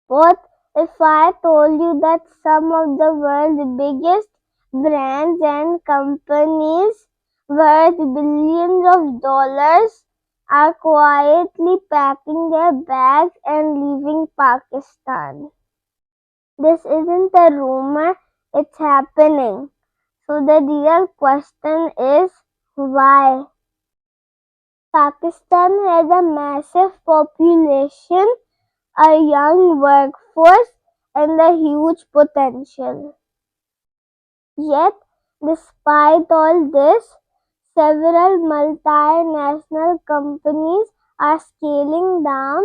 What if I told you that some of the world's biggest brands and companies worth billions of dollars are quietly packing their bags and leaving Pakistan? This isn't a rumor, it's happening. So the real question is why? Pakistan has a massive population, a young workforce, and a huge potential. Yet, despite all this, several multinational companies are scaling down,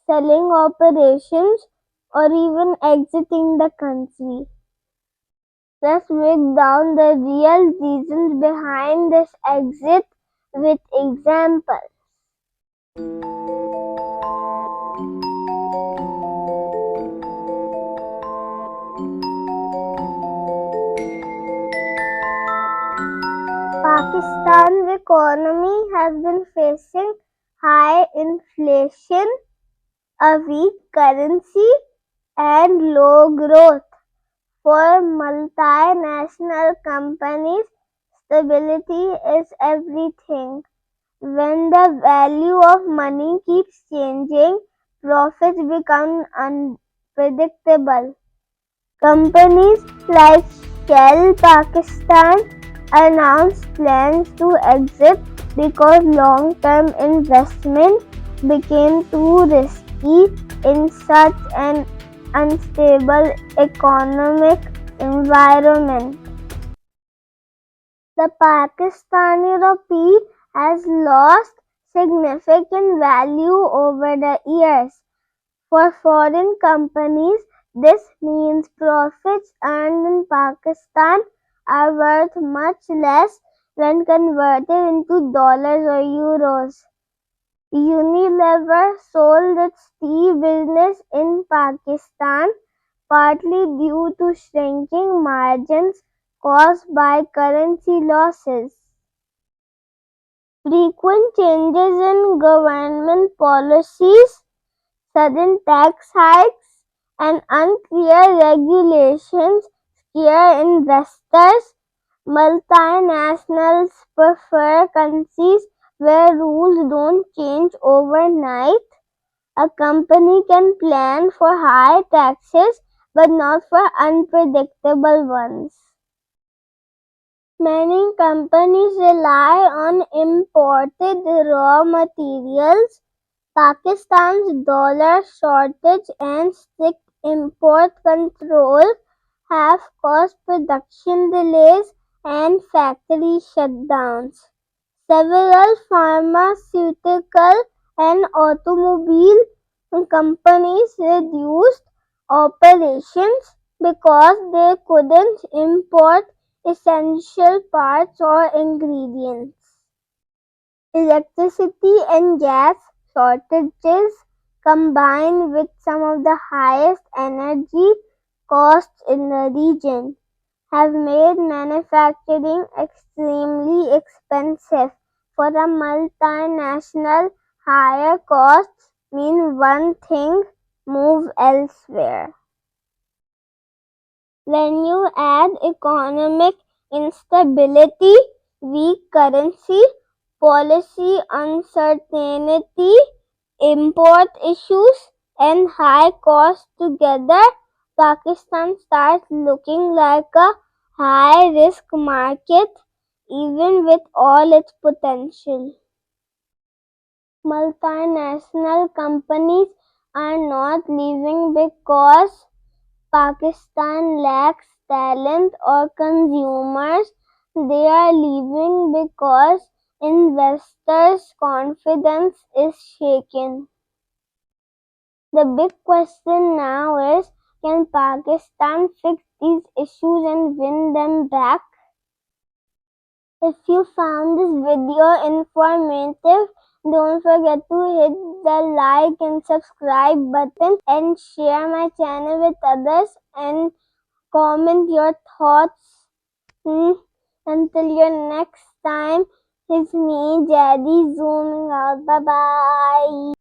selling operations, or even exiting the country. Let's break down the real reasons behind this exit with examples. Pakistan's economy has been facing high inflation, a weak currency, and low growth. For multinational companies, stability is everything. When the value of money keeps changing, profits become unpredictable. Companies like Shell Pakistan announced plans to exit because long-term investment became too risky in such an unstable economic environment. The Pakistani rupee has lost significant value over the years. For foreign companies, this means profits earned in Pakistan are worth much less when converted into dollars or euros. Unilever sold its tea business in Pakistan partly due to shrinking margins caused by currency losses. Frequent changes in government policies, sudden tax hikes, and unclear regulations scare investors. Multinationals prefer countries where rules don't change overnight. A company can plan for high taxes but not for unpredictable ones. Many companies rely on imported raw materials. Pakistan's dollar shortage and strict import control have caused production delays and factory shutdowns. Several pharmaceutical and automobile companies reduced operations because they couldn't import essential parts or ingredients. Electricity and gas shortages, combined with some of the highest energy costs in the region, have made manufacturing extremely expensive. For a multinational, higher costs mean one thing: move elsewhere. When you add economic instability, weak currency, policy uncertainty, import issues, and high costs together, Pakistan starts looking like a high-risk market even with all its potential. Multinational companies are not leaving because Pakistan lacks talent or consumers. They are leaving because investors' confidence is shaken. The big question now is, can Pakistan fix these issues and win them back? If you found this video informative, don't forget to hit the like and subscribe button and share my channel with others and comment your thoughts. Until your next time, it's me, Jadi, zooming out. Bye bye.